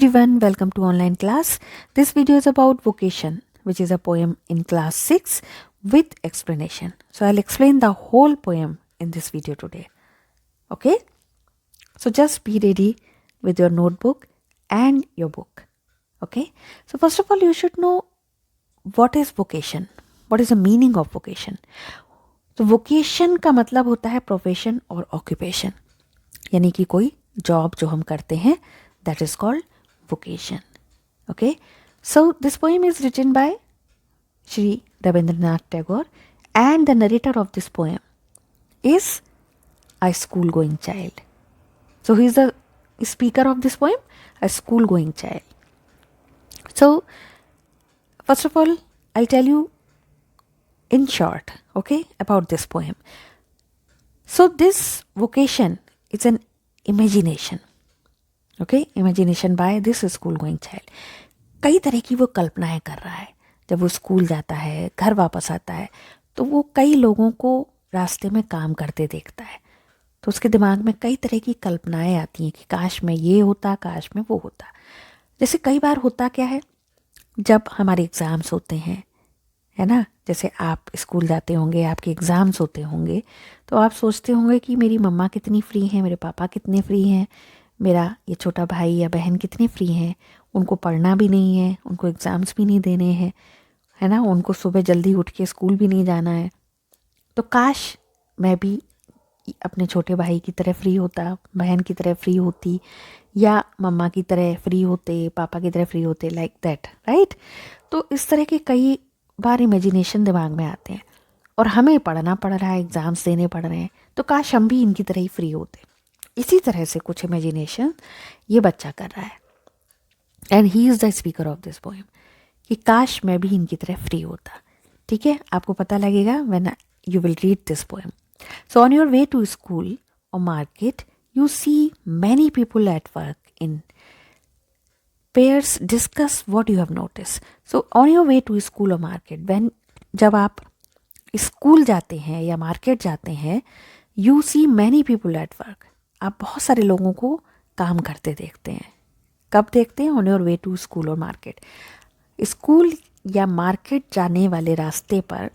everyone, welcome to online class. This video is about vocation, which is a poem in class 6 with explanation. So I'll explain the whole poem in this video today. Okay? So just be ready with your notebook and your book. Okay? So first of all, you should know what is vocation. What is the meaning of vocation? तो vocation का मतलब होता है profession और occupation, यानी कि कोई job जो हम करते हैं, that is called vocation. Okay, so this poem is written by Shri Rabindranath Tagore, and the narrator of this poem is a school-going child. So he is the speaker of this poem, a school-going child. So first of all, I'll tell you in short, okay, about this poem. So this vocation is an imagination. Okay, imagination by this school going child. कई तरह की वो कल्पनाएं कर रहा है. जब वो स्कूल जाता है, घर वापस आता है, तो वो कई लोगों को रास्ते में काम करते देखता है. तो उसके दिमाग में कई तरह की कल्पनाएं आती हैं कि काश में ये होता, काश में वो होता. जैसे कई बार होता क्या है, जब हमारे एग्ज़ाम्स होते हैं, है ना, जैसे आप स्कूल जाते होंगे, आपके एग्ज़ाम्स होते होंगे, तो आप सोचते होंगे कि मेरी मम्मा कितनी फ्री हैं, मेरे पापा कितने फ्री हैं, मेरा ये छोटा भाई या बहन कितने फ्री हैं, उनको पढ़ना भी नहीं है, उनको एग्ज़ाम्स भी नहीं देने हैं, है ना, उनको सुबह जल्दी उठ के स्कूल भी नहीं जाना है. तो काश मैं भी अपने छोटे भाई की तरह फ्री होता, बहन की तरह फ्री होती, या मम्मा की तरह फ्री होते, पापा की तरह फ्री होते, लाइक दैट, राइट. तो इस तरह के कई बार इमेजिनेशन दिमाग में आते हैं, और हमें पढ़ना पड़ रहा है, एग्ज़ाम्स देने पड़ रहे हैं, तो काश हम भी इनकी तरह ही फ्री होते. इसी तरह से कुछ इमेजिनेशन ये बच्चा कर रहा है, and he is the speaker of this poem, कि काश मैं भी इनकी तरह फ्री होता. ठीक है, आपको पता लगेगा when you will read this poem. So on your way to school और market you see many people at work in pairs discuss what you have notice. So on your way to school और market, when जब आप school जाते हैं या market जाते हैं, you see many people at work, आप बहुत सारे लोगों को काम करते देखते हैं. कब देखते हैं? On your way to school और मार्केट. स्कूल या मार्केट जाने वाले रास्ते पर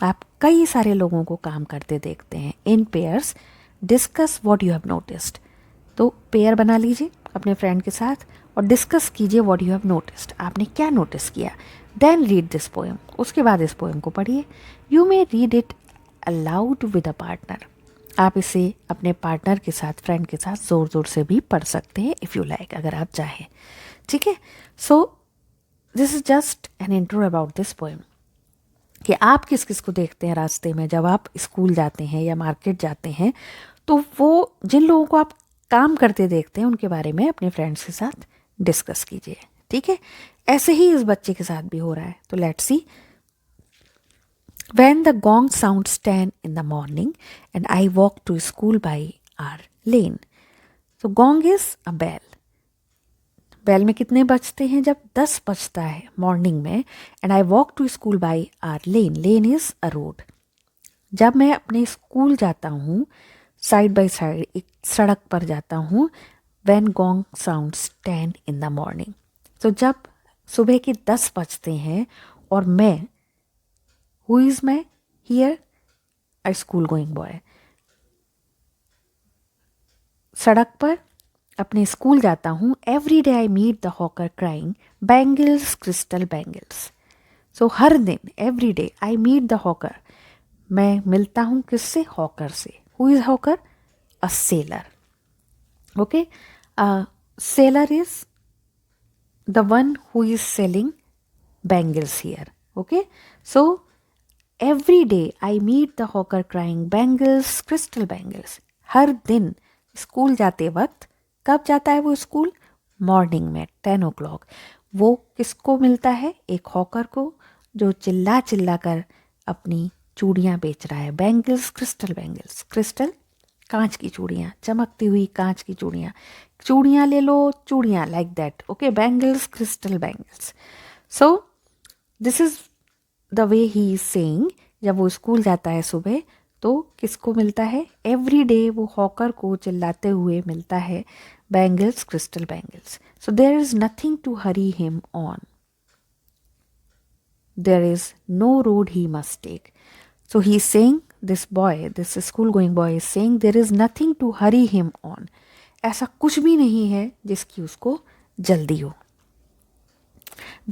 आप कई सारे लोगों को काम करते देखते हैं. इन pairs discuss what you have noticed. तो पेयर बना लीजिए अपने फ्रेंड के साथ और डिस्कस कीजिए व्हाट यू हैव नोटिस्ड, आपने क्या नोटिस किया. देन रीड दिस पोएम, उसके बाद इस पोएम को पढ़िए. You may read it allowed with a partner. आप इसे अपने पार्टनर के साथ, फ्रेंड के साथ ज़ोर ज़ोर से भी पढ़ सकते हैं, इफ़ यू लाइक, अगर आप चाहें. ठीक है. So this is just an intro about this poem, कि आप किस किस को देखते हैं रास्ते में जब आप स्कूल जाते हैं या मार्केट जाते हैं. तो वो जिन लोगों को आप काम करते देखते हैं, उनके बारे में अपने फ्रेंड्स के साथ डिस्कस कीजिए. ठीक है. ऐसे ही इस बच्चे के साथ भी हो रहा है. तो let's see. When the gong sounds 10 in the morning and I walk to school by our lane. So gong is a bell. Bell में कितने बजते हैं? जब 10 बजता है मॉर्निंग में. And I walk to school by our lane. Lane is a road. जब मैं अपने स्कूल जाता हूँ, साइड बाय साइड एक सड़क पर जाता हूँ. When gong sounds 10 in the morning. तो जब सुबह के 10 बजते हैं और मैं, हु इज़ मैं here? A school going boy. सड़क पर अपने स्कूल जाता हूँ. Every day I meet the hawker crying bangles crystal bangles. So हर दिन, every day I meet the hawker, मैं मिलता हूँ किससे? हॉकर से. Who is hawker? A seller. Okay. Seller is the one who is selling bangles here. Okay. So every day I meet the hawker crying bangles crystal bangles. हर दिन school जाते वक्त, कब जाता है वो स्कूल? मॉर्निंग में 10 o'clock. वो किसको मिलता है? एक हॉकर को, जो चिल्ला चिल्ला कर अपनी चूड़ियाँ बेच रहा है. Bangles crystal bangles. क्रिस्टल कांच की चूड़ियाँ, चमकती हुई कांच की चूड़ियाँ. चूड़ियाँ ले लो, चूड़ियाँ, like that. Okay. Bangles crystal bangles. So this is the way he is saying. जब वो स्कूल जाता है सुबह, तो किसको मिलता है? एवरी डे वो हॉकर को चिल्लाते हुए मिलता है bangles, crystal bangles. So there is nothing to hurry him on. There is no road he must take. So he is saying, this boy, this school going boy is saying, there is nothing to hurry him on. ऐसा कुछ भी नहीं है जिसकी उसको जल्दी हो.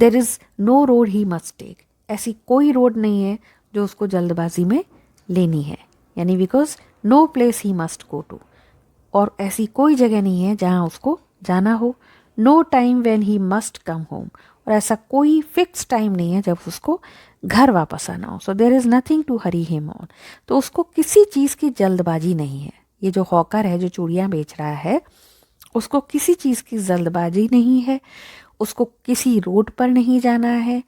There is no road he must take. ऐसी कोई रोड नहीं है जो उसको जल्दबाजी में लेनी है. यानी because no place he must go to. और ऐसी कोई जगह नहीं है जहाँ उसको जाना हो. No time when he must come home. और ऐसा कोई फिक्स टाइम नहीं है जब उसको घर वापस आना हो. So there is nothing to hurry him on. तो उसको किसी चीज़ की जल्दबाजी नहीं है. ये जो हॉकर है, जो चूड़ियाँ बेच रहा है, उसको किसी चीज़ की जल्दबाजी नहीं है. उसको किसी रोड पर नहीं जाना है,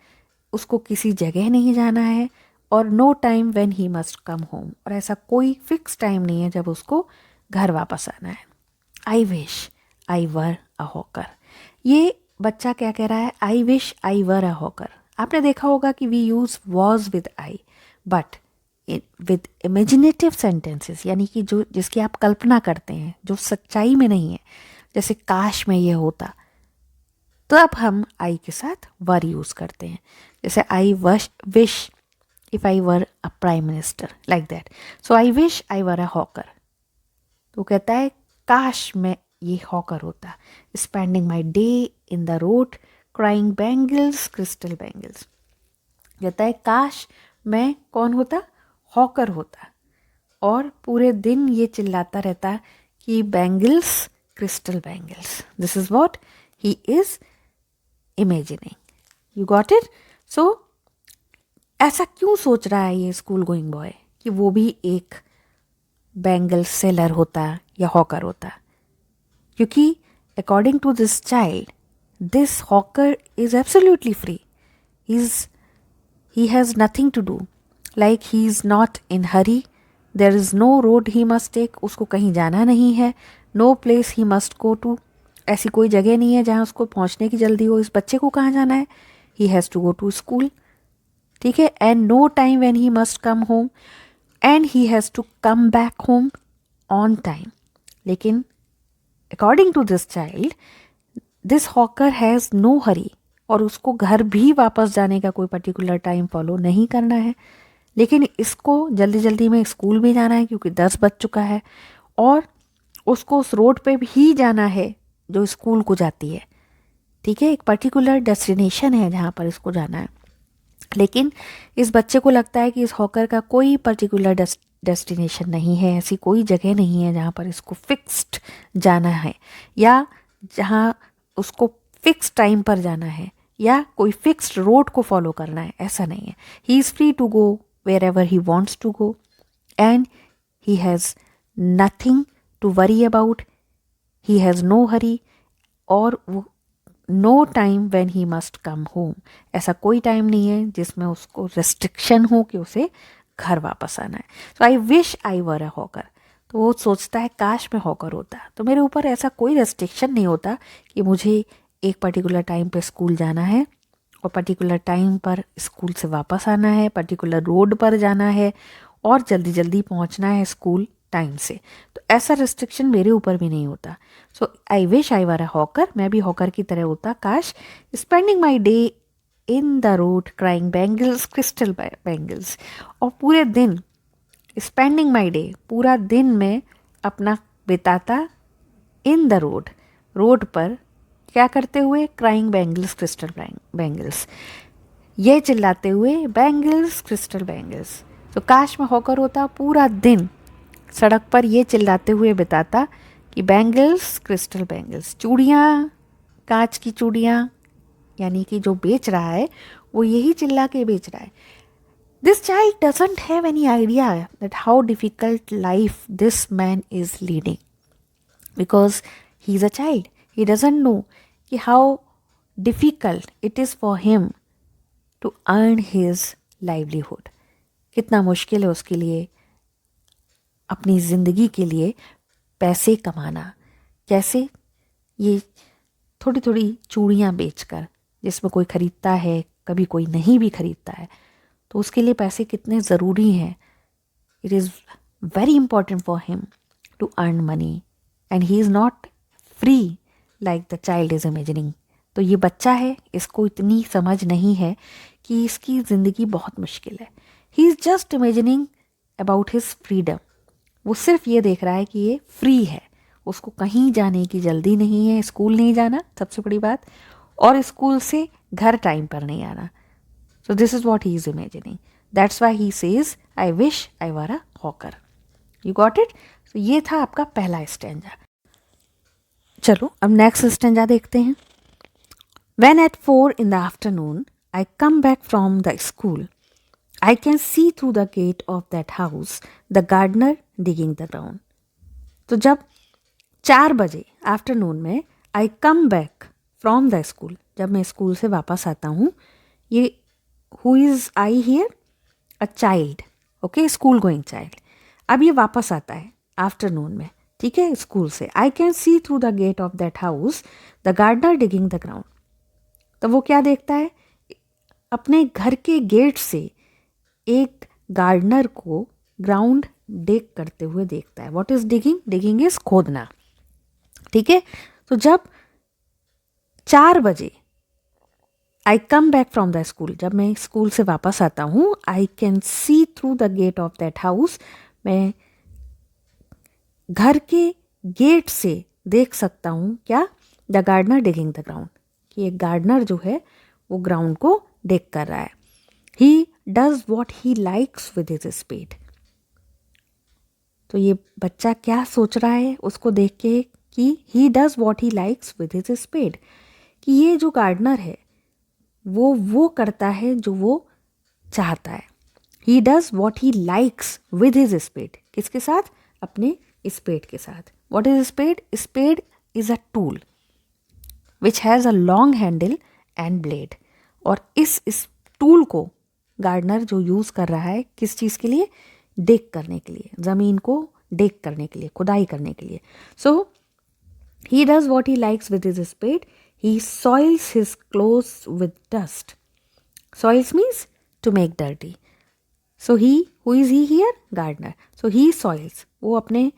उसको किसी जगह नहीं जाना है. और no time when he must come home. और ऐसा कोई फिक्स टाइम नहीं है जब उसको घर वापस आना है. I wish I were a hawker. ये बच्चा क्या कह रहा है? I wish I were a hawker. आपने देखा होगा कि we use was with I, but with imaginative sentences, यानी कि जो जिसकी आप कल्पना करते हैं, जो सच्चाई में नहीं है. जैसे काश में ये होता, तो अब हम आई के साथ वर यूज़ करते हैं. जैसे I wish if I were a prime minister, like that. So I wish I were a hawker. तो कहता है काश मैं ये हॉकर होता. Spending my day in the road crying bangles, crystal bangles. कहता है काश मैं कौन होता? हॉकर होता. और पूरे दिन ये चिल्लाता रहता कि bangles, crystal bangles. This is what he is imagining. You got it? So ऐसा क्यों सोच रहा है ये स्कूल गोइंग बॉय कि वो भी एक बैंगल सेलर होता या हॉकर होता? क्योंकि according to this child, this hawker is absolutely free. he has nothing to do, like he is not in hurry. There is no road he must take. उसको कहीं जाना नहीं है. No place he must go to. ऐसी कोई जगह नहीं है जहाँ उसको पहुँचने की जल्दी हो. इस बच्चे को कहाँ जाना है? He has to go to school. ठीक है. And no time when he must come home. And he has to come back home on time. लेकिन according to this child, this hawker has no hurry. और उसको घर भी वापस जाने का कोई पर्टिकुलर टाइम फॉलो नहीं करना है. लेकिन इसको जल्दी जल्दी में स्कूल भी जाना है क्योंकि 10 बज चुका है. और उसको उस रोड पे भी जाना है जो स्कूल को जाती है. ठीक है. एक पर्टिकुलर डेस्टिनेशन है जहाँ पर इसको जाना है. लेकिन इस बच्चे को लगता है कि इस हॉकर का कोई पर्टिकुलर डेस्टिनेशन नहीं है. ऐसी कोई जगह नहीं है जहाँ पर इसको फिक्स्ड जाना है, या जहाँ उसको फिक्स टाइम पर जाना है, या कोई फिक्स्ड रोड को फॉलो करना है. ऐसा नहीं है. He is free to go wherever he wants to go. And he has nothing to worry about. He has no hurry. और वो no time when he must come home. ऐसा कोई टाइम नहीं है जिसमें उसको रेस्ट्रिक्शन हो कि उसे घर वापस आना है. So I wish I were a hawker. तो वो सोचता है काश मैं हॉकर होता तो मेरे ऊपर ऐसा कोई रेस्ट्रिक्शन नहीं होता कि मुझे एक पर्टिकुलर टाइम पे स्कूल जाना है और पर्टिकुलर टाइम पर स्कूल से वापस आना है, पर्टिकुलर रोड पर जाना है और जल्दी जल्दी पहुंचना है स्कूल टाइम से. तो ऐसा रेस्ट्रिक्शन मेरे ऊपर भी नहीं होता. So I wish I were a hawker. मैं भी हॉकर की तरह होता. काश. Spending my day in the road crying bangles, crystal bangles. और पूरे दिन, स्पेंडिंग माई डे, पूरा दिन में अपना बिताता इन द रोड, रोड पर क्या करते हुए? Crying bangles, crystal bangles. ये चिल्लाते हुए बैंगल्स, क्रिस्टल बैंगल्स. तो काश मैं हॉकर होता, पूरा दिन सड़क पर ये चिल्लाते हुए बिताता कि बैंगल्स, क्रिस्टल बैंगल्स. चूड़ियाँ, कांच की चूड़ियाँ, यानी कि जो बेच रहा है वो यही चिल्ला के बेच रहा है. This child doesn't have any idea that how difficult life this man is leading, because he's a child. He doesn't know कि how difficult it is for him to earn his livelihood. कितना मुश्किल है उसके लिए अपनी ज़िंदगी के लिए पैसे कमाना. कैसे? ये थोड़ी थोड़ी चूड़ियाँ बेचकर, जिसमें कोई ख़रीदता है, कभी कोई नहीं भी ख़रीदता है. तो उसके लिए पैसे कितने ज़रूरी हैं. It is very important for him to earn money, and he is not free like the child is imagining. तो ये बच्चा है, इसको इतनी समझ नहीं है कि इसकी ज़िंदगी बहुत मुश्किल है. He is just imagining about his freedom. वो सिर्फ ये देख रहा है कि ये फ्री है, उसको कहीं जाने की जल्दी नहीं है, स्कूल नहीं जाना सबसे बड़ी बात, और स्कूल से घर टाइम पर नहीं आना. So this is what he is imagining. That's why he says I wish I were a hawker. You got it. तो ये था आपका पहला स्टैंजा. चलो अब नेक्स्ट स्टैंजा देखते हैं. When at 4 in the afternoon I come back from the school, I can see through the gate of that house the gardener digging the ground. तो जब 4 बजे आफ्टरनून में I come back from the school, जब मैं school से वापस आता हूँ, ये who is I here, a child, okay, school going child. अब ये वापस आता है आफ्टरनून में, ठीक है, स्कूल से. I can see through the gate of that house the gardener digging the ground. तो वो क्या देखता है, अपने घर के गेट से एक गार्डनर को ग्राउंड डिग करते हुए देखता है. What is digging? Digging is खोदना, ठीक है. तो जब 4 बजे I come back from the school, जब मैं स्कूल से वापस आता हूँ, I can see through the gate of that house, मैं घर के गेट से देख सकता हूँ क्या, the gardener digging the ground, कि एक गार्डनर जो है वो ग्राउंड को डिग कर रहा है. He does what he likes with his spade. तो ये बच्चा क्या सोच रहा है उसको देख के कि he does what he likes with his spade, कि ये जो गार्डनर है वो करता है जो वो चाहता है. He does what he likes with his spade, किसके साथ? अपने स्पेड के साथ. What is spade? Spade is a tool which has a long handle and blade. और इस टूल को गार्डनर जो यूज़ कर रहा है किस चीज़ के लिए? डिग करने के लिए, ज़मीन को डिग करने के लिए, खुदाई करने के लिए. So he does what he likes with his spade. He soils his clothes with dust. Soils means to make dirty. So he, who is he here? Gardener. So he soils, वो अपने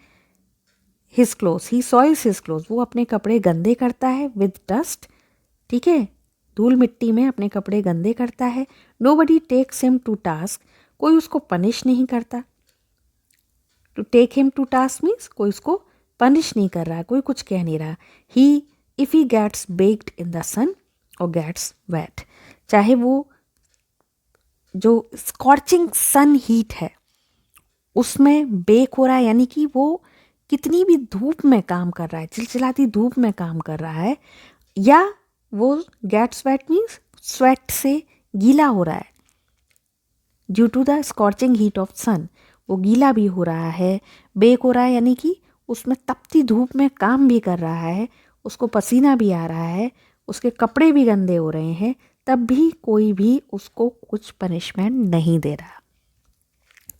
his clothes, he soils his clothes, वो अपने कपड़े गंदे करता है with dust, ठीक है, धूल मिट्टी में अपने कपड़े गंदे करता है. Nobody takes him to task, कोई उसको पनिश नहीं करता. To take him to task means कोई उसको पनिश नहीं कर रहा, कोई कुछ कह नहीं रहा. He if he gets baked in the sun और गेट्स वेट, चाहे वो जो स्कॉर्चिंग सन हीट है उसमें बेक हो रहा है, यानी कि वो कितनी भी धूप में काम कर रहा है, चिलचिलाती धूप में काम कर रहा है, या वो गेट्स वेट मीन्स स्वेट से गीला हो रहा है due to the scorching heat of sun, वो गीला भी हो रहा है, बेक हो रहा है, यानी कि उसमें तपती धूप में काम भी कर रहा है, उसको पसीना भी आ रहा है, उसके कपड़े भी गंदे हो रहे हैं, तब भी कोई भी उसको कुछ पनिशमेंट नहीं दे रहा.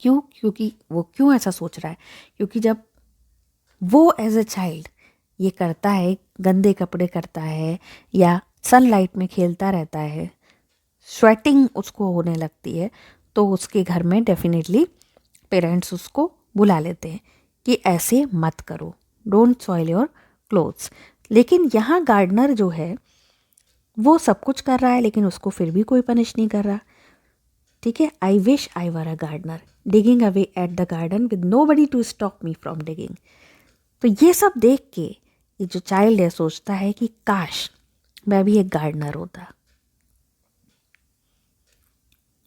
क्यों? क्योंकि वो क्यों ऐसा सोच रहा है? क्योंकि जब वो एज अ चाइल्ड ये करता है, गंदे कपड़े करता है या सनलाइट में खेलता रहता है, स्वेटिंग उसको होने लगती है, तो उसके घर में डेफिनेटली पेरेंट्स उसको बुला लेते हैं कि ऐसे मत करो, डोंट सॉइल योर क्लोथ्स. लेकिन यहाँ गार्डनर जो है वो सब कुछ कर रहा है, लेकिन उसको फिर भी कोई पनिश नहीं कर रहा, ठीक है. I wish I were a gardener digging away at the garden with nobody to stop me from digging. तो ये सब देख के ये जो चाइल्ड है सोचता है कि काश मैं भी एक गार्डनर होता.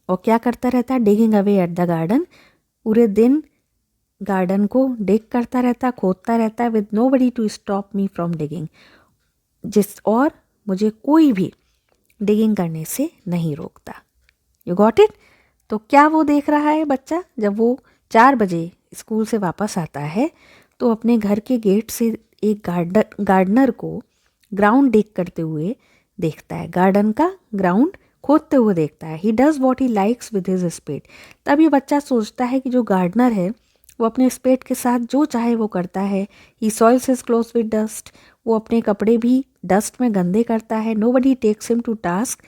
और क्या करता रहता है? Digging away at the garden, पूरे दिन गार्डन को डिग करता रहता, खोदता रहता है, with nobody to stop me from digging, और मुझे कोई भी डिगिंग करने से नहीं रोकता. You got it. तो क्या वो देख रहा है बच्चा? जब वो 4 बजे स्कूल से वापस आता है तो अपने घर के गेट से एक गार्डनर को ग्राउंड डिग करते हुए देखता है, गार्डन का ग्राउंड खोदते हुए देखता है. He does what he likes with his spade. तब ये बच्चा सोचता है कि जो गार्डनर है वो अपने स्पेड के साथ जो चाहे वो करता है. He soils his clothes with dust, वो अपने कपड़े भी डस्ट में गंदे करता है. Nobody takes him to task,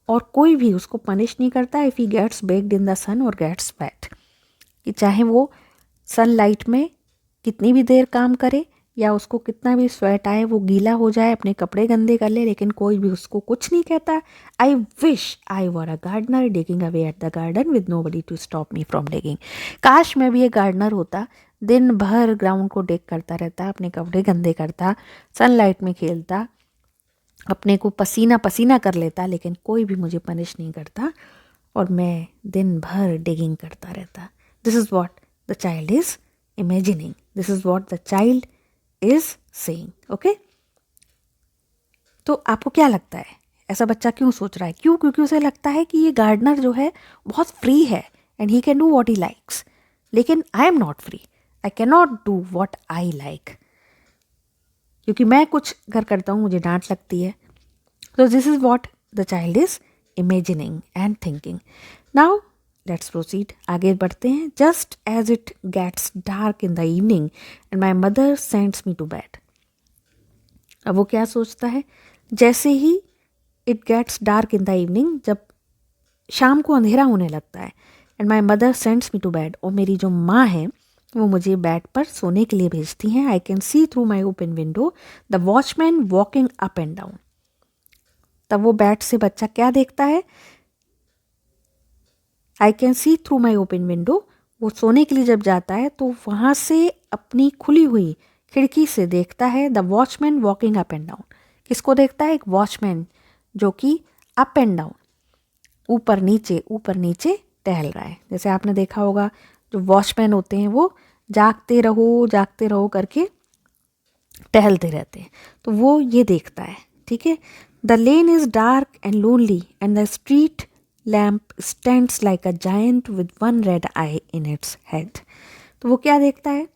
और कोई भी उसको पनिश नहीं करता. If he gets baked in the sun और गेट्स वेट, कि चाहे वो सनलाइट में कितनी भी देर काम करे या उसको कितना भी स्वेट आए, वो गीला हो जाए, अपने कपड़े गंदे कर ले, लेकिन कोई भी उसको कुछ नहीं कहता. I wish I were a gardener digging away at the garden with nobody to stop me from digging. काश मैं भी एक गार्डनर होता, दिन भर ग्राउंड को डिग करता रहता, अपने कपड़े गंदे करता, सनलाइट में खेलता, अपने को पसीना पसीना कर लेता, लेकिन कोई भी मुझे पनिश नहीं करता और मैं दिन भर डिगिंग करता रहता. This is what the child is imagining. This is what the child is saying. Okay, तो आपको क्या लगता है ऐसा बच्चा क्यों सोच रहा है? क्यों? क्योंकि उसे लगता है कि ये गार्डनर जो है बहुत फ्री है and he can do what he likes. लेकिन I am not free, I can not do what I like, क्योंकि मैं कुछ अगर करता हूँ मुझे डांट लगती है. तो this is what the child is imagining and thinking. Now let's proceed, आगे बढ़ते हैं. Just as it gets dark in the evening and my mother sends me to bed. अब वो क्या सोचता है? जैसे ही it gets dark in the evening, जब शाम को अंधेरा होने लगता है, and my mother sends me to bed, और मेरी जो माँ है वो मुझे बेड पर सोने के लिए भेजती हैं. आई can see through my open window the watchman walking up and down. तब वो बेड से बच्चा क्या देखता है? आई can see through my open window. वो सोने के लिए जब जाता है तो वहाँ से अपनी खुली हुई खिड़की से देखता है the watchman walking up and down. किसको देखता है? एक वॉचमैन जो कि अप एंड डाउन, ऊपर नीचे टहल रहा है. जैसे आपने देखा होगा जो वॉचमैन होते हैं वो जागते रहो करके टहलते रहते हैं. तो वो ये देखता है. ठीक है. The lane is dark and lonely and the street lamp stands like a giant with one red I in its head. तो वो क्या देखता है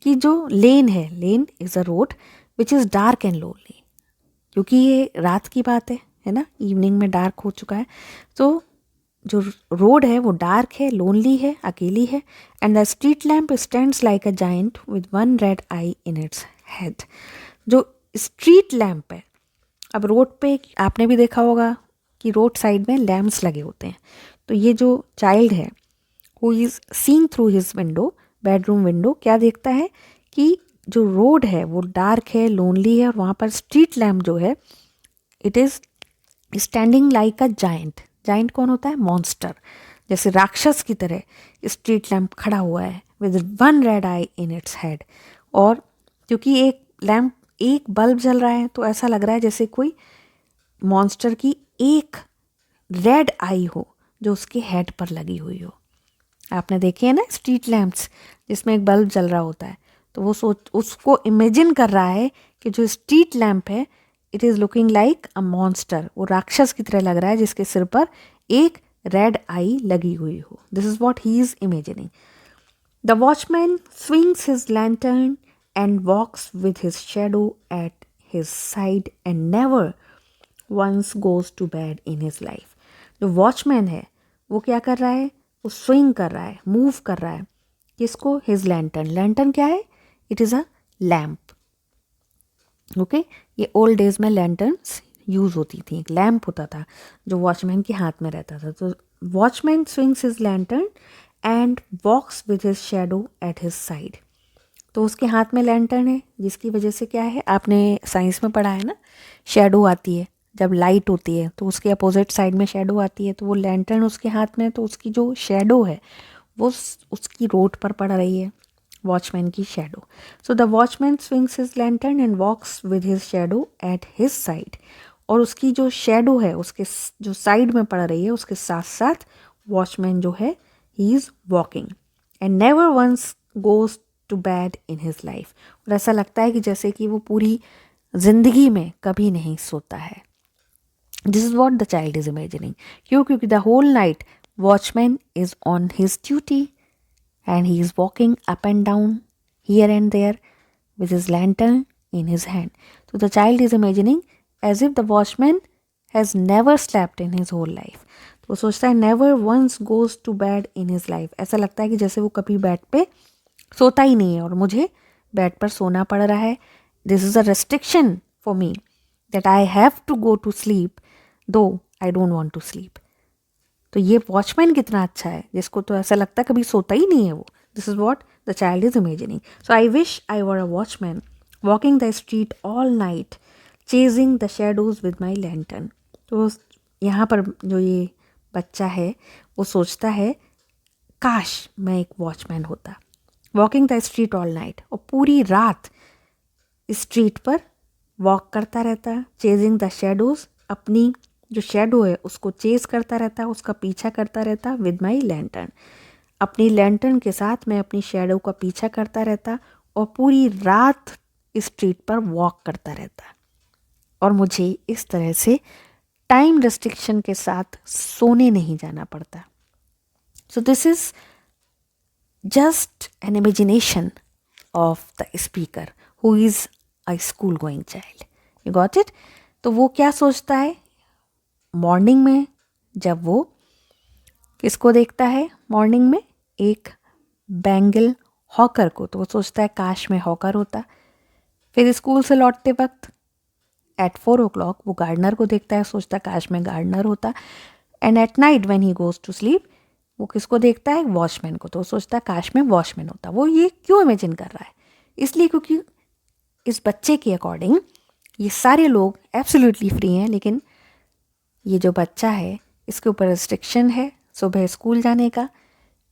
कि जो लेन है, लेन is a road which is dark and lonely, क्योंकि ये रात की बात है ना, इवनिंग में डार्क हो चुका है. तो जो रोड है वो डार्क है, लोनली है, अकेली है. And the street lamp stands like a giant with one red I in its head. जो स्ट्रीट लैम्प है, अब रोड पे आपने भी देखा होगा कि रोड साइड में लैम्प्स लगे होते हैं. तो ये जो चाइल्ड है who is seeing through his window, bedroom window, क्या देखता है कि जो रोड है वो डार्क है, लोनली है, और वहाँ पर स्ट्रीट लैम्प जो है it is standing like a giant. Giant कौन होता है? मॉन्स्टर, जैसे राक्षस की तरह स्ट्रीट लैम्प खड़ा हुआ है with one red I in its head. और क्योंकि एक बल्ब जल रहा है तो ऐसा लग रहा है जैसे कोई मॉन्स्टर की एक रेड आई हो जो उसके हेड पर लगी हुई हो. आपने देखे हैं ना स्ट्रीट लैम्प्स जिसमें एक बल्ब जल रहा होता है, तो वो उसको इमेजिन कर रहा है कि जो स्ट्रीट लैम्प है it is looking like a monster, वो राक्षस की तरह लग रहा है जिसके सिर पर एक रेड आई लगी हुई हो. This is what he is imagining. The watchman swings his lantern and walks with his shadow at his side and never once goes to bed in his life. जो वॉचमैन है वो क्या कर रहा है? वो स्विंग कर रहा है, मूव कर रहा है. किसको? His lantern. लैंटर्न क्या है? It is a lamp. Okay, ये ओल्ड डेज में लैंटर्न्स यूज़ होती थी. एक लैम्प होता था जो वॉचमैन के हाथ में रहता था. तो watchman swings his lantern and walks with his shadow at his side. तो उसके हाथ में लैंटर्न है जिसकी वजह से क्या है, आपने साइंस में पढ़ा है ना, शेडो आती है जब लाइट होती है तो उसके अपोजिट साइड में शेडो आती है. तो वो लैंटर्न उसके हाथ में है तो उसकी जो शेडो है वो उसकी रोड पर पड़ रही है, वॉचमैन की shadow. So the watchman swings his lantern and walks with his shadow at his side. और उसकी जो शेडो है उसके जो साइड में पड़ रही है उसके साथ साथ वॉचमैन जो है he is walking and never once goes to bed in his life. और ऐसा लगता है कि जैसे कि वो पूरी जिंदगी में कभी नहीं सोता है. This is what the child is imagining. क्यों? क्योंकि the whole night watchman is on his duty and he is walking up and down here and there with his lantern in his hand. So the child is imagining as if the watchman has never slept in his whole life. तो वो सोचता है never once goes to bed in his life. ऐसा लगता है कि जैसे वो कभी बेड पे सोता ही नहीं है और मुझे बेड पर सोना पड़ रहा है. This is a restriction for me that I have to go to sleep though I don't want to sleep. तो ये वॉचमैन कितना अच्छा है जिसको तो ऐसा लगता है कभी सोता ही नहीं है वो. This is what the child is imagining. So I wish I were a watchman walking the street all night chasing the shadows with my lantern. तो यहाँ पर जो ये बच्चा है वो सोचता है काश मैं एक वॉचमैन होता। Walking the street all night, और पूरी रात स्ट्रीट पर वॉक करता रहता है। चेजिंग द शेडोज, अपनी जो शेडो है उसको चेज करता रहता है, उसका पीछा करता रहता। विद माई लैंटर्न, अपनी लैंटर्न के साथ मैं अपनी शेडो का पीछा करता रहता और पूरी रात स्ट्रीट पर वॉक करता रहता। और मुझे इस तरह से टाइम रेस्ट्रिक्शन के साथ सोने नहीं जाना पड़ता। So this is just an imagination of the speaker who is a school going child. You got it? तो वो क्या सोचता है मॉर्निंग में, जब वो किसको देखता है मॉर्निंग में, एक बैंगल हॉकर को, तो वो सोचता है काश मैं हॉकर होता। फिर स्कूल से लौटते वक्त एट 4 o'clock वो गार्डनर को देखता है, सोचता है काश मैं गार्डनर होता। And at night when he goes to sleep वो किसको देखता है, वॉचमैन को, तो वो सोचता है काश मैं वॉचमैन होता। वो ये क्यों इमेजिन कर रहा है? इसलिए क्योंकि इस बच्चे के अकॉर्डिंग ये सारे लोग एब्सोल्युटली फ्री हैं, लेकिन ये जो बच्चा है इसके ऊपर रिस्ट्रिक्शन है सुबह स्कूल जाने का,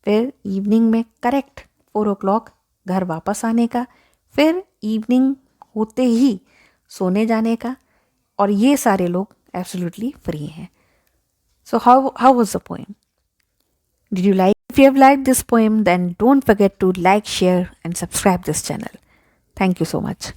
फिर इवनिंग में करेक्ट 4 o'clock घर वापस आने का, फिर इवनिंग होते ही सोने जाने का, और ये सारे लोग एब्सोल्युटली फ्री हैं। So how was the poem? Did you like? If you have liked this poem, then don't forget to like, share and subscribe this channel. Thank you so much.